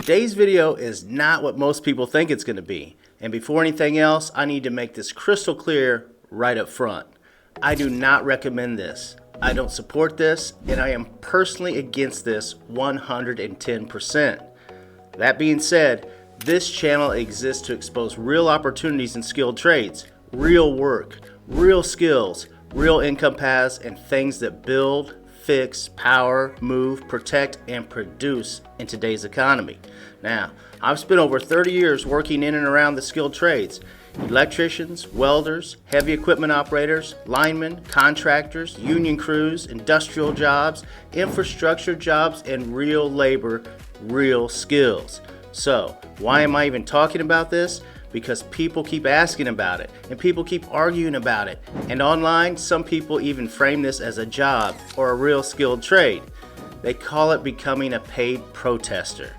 Today's video is not what most people think it's going to be. And before anything else, I need to make this crystal clear right up front. I do not recommend this. I don't support this, and I am personally against this 110%. That being said, this channel exists to expose real opportunities in skilled trades, real work, real skills, real income paths, and things that build, fix, power, move, protect, and produce in today's economy. Now, I've spent over 30 years working in and around the skilled trades. Electricians, welders, heavy equipment operators, linemen, contractors, union crews, industrial jobs, infrastructure jobs, and real labor, real skills. So, why am I even talking about this? Because people keep asking about it, and people keep arguing about it. And online, some people even frame this as a job or a real skilled trade. They call it becoming a paid protester.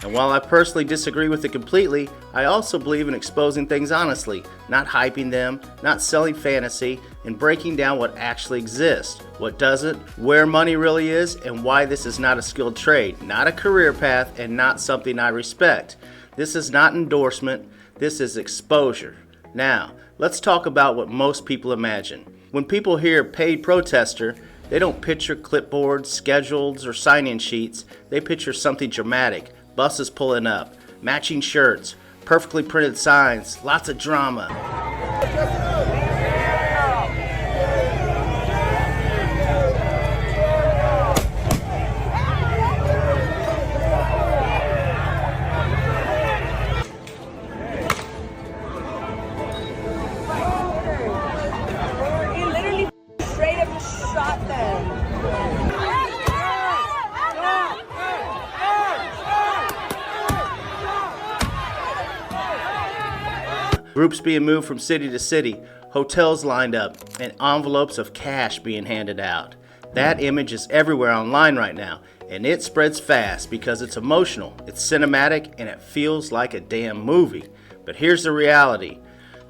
And while I personally disagree with it completely, I also believe in exposing things honestly, not hyping them, not selling fantasy, and breaking down what actually exists, what doesn't, where money really is, and why this is not a skilled trade, not a career path, and not something I respect. This is not endorsement, this is exposure. Now, let's talk about what most people imagine. When people hear paid protester, they don't picture clipboards, schedules, or sign-in sheets. They picture something dramatic. Buses pulling up, matching shirts, perfectly printed signs, lots of drama. He literally straight up just shot them. Groups being moved from city to city, hotels lined up, and envelopes of cash being handed out. That image is everywhere online right now, and it spreads fast because it's emotional, it's cinematic, and it feels like a damn movie. But here's the reality.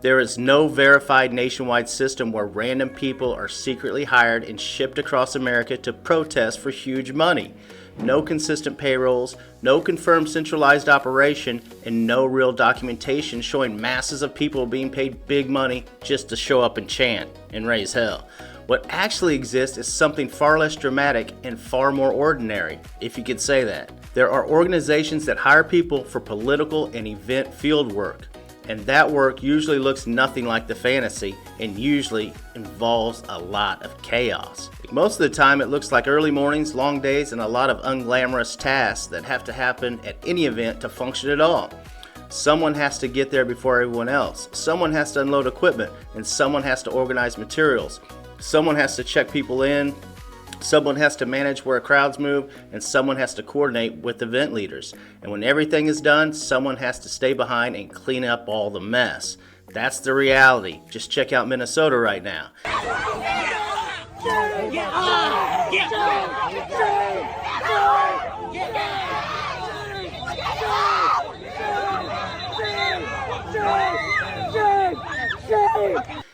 There is no verified nationwide system where random people are secretly hired and shipped across America to protest for huge money. No consistent payrolls, no confirmed centralized operation, and no real documentation showing masses of people being paid big money just to show up and chant and raise hell. What actually exists is something far less dramatic and far more ordinary, if you could say that. There are organizations that hire people for political and event field work. And that work usually looks nothing like the fantasy and usually involves a lot of chaos. Most of the time it looks like early mornings, long days, and a lot of unglamorous tasks that have to happen at any event to function at all. Someone has to get there before everyone else. Someone has to unload equipment, and someone has to organize materials. Someone has to check people in. Someone has to manage where crowds move, and someone has to coordinate with event leaders. And when everything is done, someone has to stay behind and clean up all the mess. That's the reality. Just check out Minnesota right now.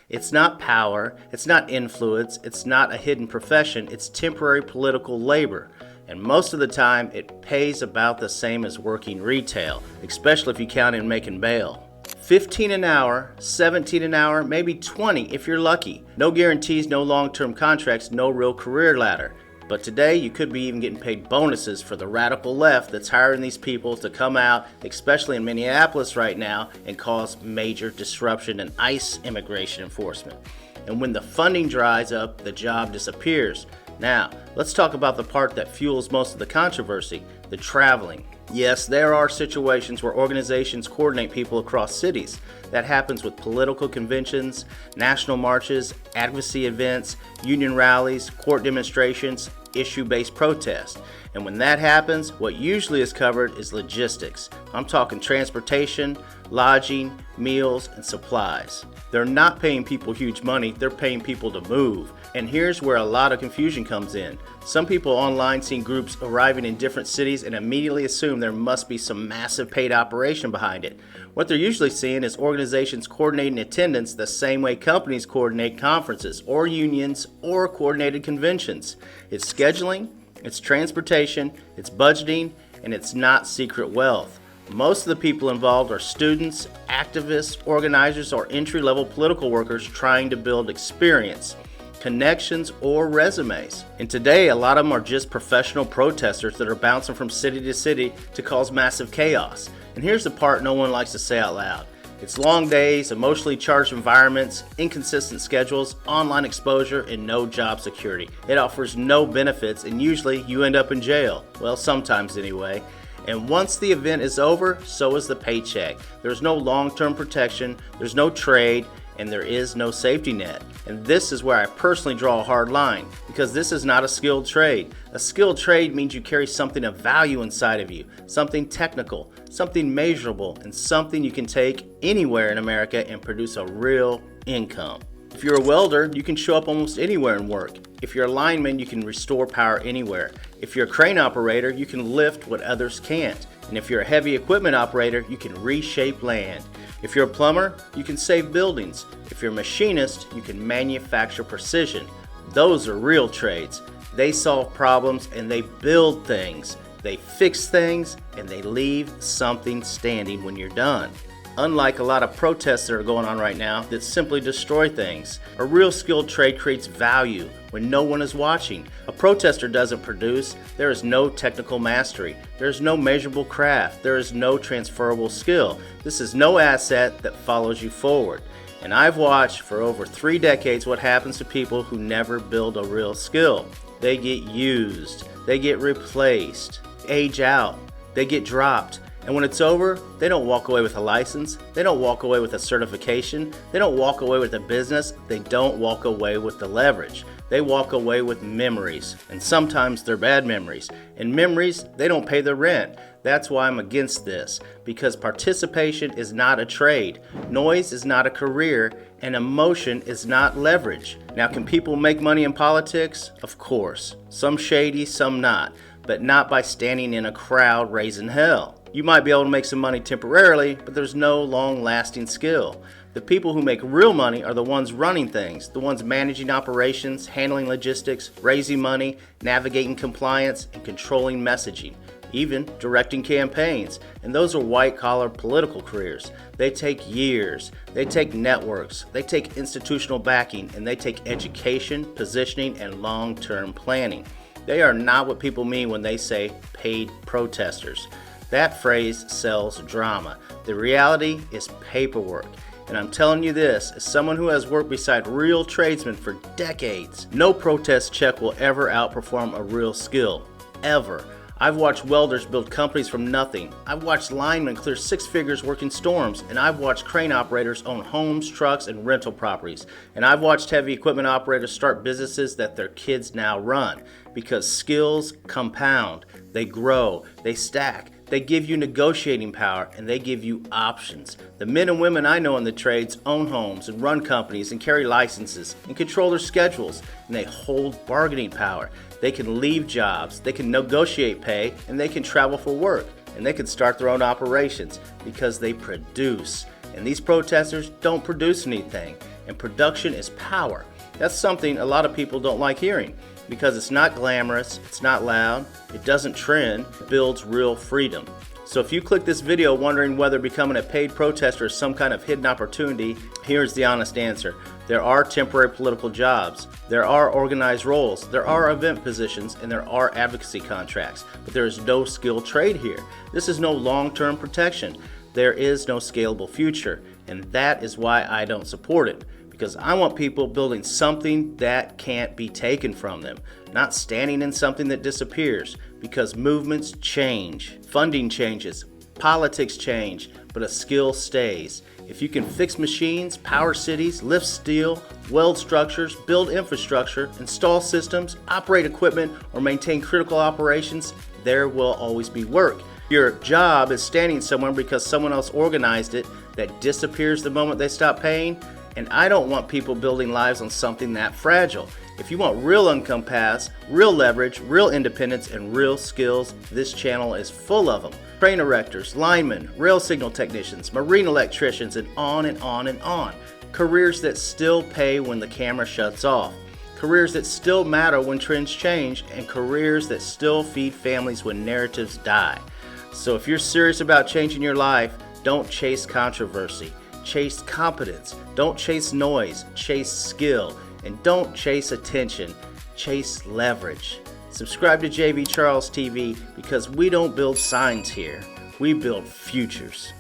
It's not power, it's not influence, it's not a hidden profession, it's temporary political labor. And most of the time, it pays about the same as working retail, especially if you count in making bail. 15 an hour, 17 an hour, maybe 20 if you're lucky. No guarantees, no long-term contracts, no real career ladder. But today, you could be even getting paid bonuses for the radical left that's hiring these people to come out, especially in Minneapolis right now, and cause major disruption in ICE immigration enforcement. And when the funding dries up, the job disappears. Now, let's talk about the part that fuels most of the controversy, the traveling. Yes, there are situations where organizations coordinate people across cities. That happens with political conventions, national marches, advocacy events, union rallies, court demonstrations, issue-based protests. And when that happens, what usually is covered is logistics. I'm talking transportation, lodging, meals, and supplies. They're not paying people huge money, they're paying people to move. And here's where a lot of confusion comes in. Some people online see groups arriving in different cities and immediately assume there must be some massive paid operation behind it. What they're usually seeing is organizations coordinating attendance the same way companies coordinate conferences or unions or coordinated conventions. It's scheduling, it's transportation, it's budgeting, and it's not secret wealth. Most of the people involved are students, activists, organizers, or entry-level political workers trying to build experience, connections, or resumes. And today, a lot of them are just professional protesters that are bouncing from city to city to cause massive chaos. And here's the part no one likes to say out loud. It's long days, emotionally charged environments, inconsistent schedules, online exposure, and no job security. It offers no benefits, and usually you end up in jail. Well, sometimes anyway. And once the event is over, so is the paycheck. There's no long-term protection, there's no trade, and there is no safety net. And this is where I personally draw a hard line, because this is not a skilled trade. A skilled trade means you carry something of value inside of you, something technical, something measurable, and something you can take anywhere in America and produce a real income. If you're a welder, you can show up almost anywhere and work. If you're a lineman, you can restore power anywhere. If you're a crane operator, you can lift what others can't. And if you're a heavy equipment operator, you can reshape land. If you're a plumber, you can save buildings. If you're a machinist, you can manufacture precision. Those are real trades. They solve problems and they build things. They fix things and they leave something standing when you're done. Unlike a lot of protests that are going on right now that simply destroy things, a real skilled trade creates value when no one is watching. A protester doesn't produce. There is no technical mastery. There is no measurable craft. There is no transferable skill. This is no asset that follows you forward. And I've watched for over 3 decades what happens to people who never build a real skill. They get used. They get replaced. Age out. They get dropped. And when it's over, they don't walk away with a license, they don't walk away with a certification, they don't walk away with a business, they don't walk away with the leverage. They walk away with memories, and sometimes they're bad memories. And memories, they don't pay the rent. That's why I'm against this, because participation is not a trade, noise is not a career, and emotion is not leverage. Now, can people make money in politics? Of course. Some shady, some not, but not by standing in a crowd raising hell. You might be able to make some money temporarily, but there's no long-lasting skill. The people who make real money are the ones running things, the ones managing operations, handling logistics, raising money, navigating compliance, and controlling messaging, even directing campaigns. And those are white-collar political careers. They take years, they take networks, they take institutional backing, and they take education, positioning, and long-term planning. They are not what people mean when they say paid protesters. That phrase sells drama. The reality is paperwork. And I'm telling you this, as someone who has worked beside real tradesmen for decades, no protest check will ever outperform a real skill. Ever. I've watched welders build companies from nothing. I've watched linemen clear 6 figures working storms. And I've watched crane operators own homes, trucks, and rental properties. And I've watched heavy equipment operators start businesses that their kids now run. Because skills compound. They grow. They stack. They give you negotiating power, and they give you options. The men and women I know in the trades own homes and run companies and carry licenses and control their schedules, and they hold bargaining power. They can leave jobs, they can negotiate pay, and they can travel for work, and they can start their own operations because they produce. And these protesters don't produce anything, and production is power. That's something a lot of people don't like hearing, because it's not glamorous, it's not loud, it doesn't trend, it builds real freedom. So if you click this video wondering whether becoming a paid protester is some kind of hidden opportunity, here's the honest answer. There are temporary political jobs, there are organized roles, there are event positions, and there are advocacy contracts, but there is no skilled trade here. This is no long-term protection. There is no scalable future, and that is why I don't support it. Because I want people building something that can't be taken from them, not standing in something that disappears, because movements change, funding changes, politics change, but a skill stays. If you can fix machines, power cities, lift steel, weld structures, build infrastructure, install systems, operate equipment, or maintain critical operations, there will always be work. Your job is standing somewhere because someone else organized it that disappears the moment they stop paying. And I don't want people building lives on something that fragile. If you want real income paths, real leverage, real independence, and real skills, this channel is full of them. Crane erectors, linemen, rail signal technicians, marine electricians, and on and on and on. Careers that still pay when the camera shuts off. careers that still matter when trends change, and careers that still feed families when narratives die. So if you're serious about changing your life, don't chase controversy. Chase competence. Don't chase noise. Chase skill. And don't chase attention. Chase leverage. Subscribe to JV Charles TV because we don't build signs here. We build futures.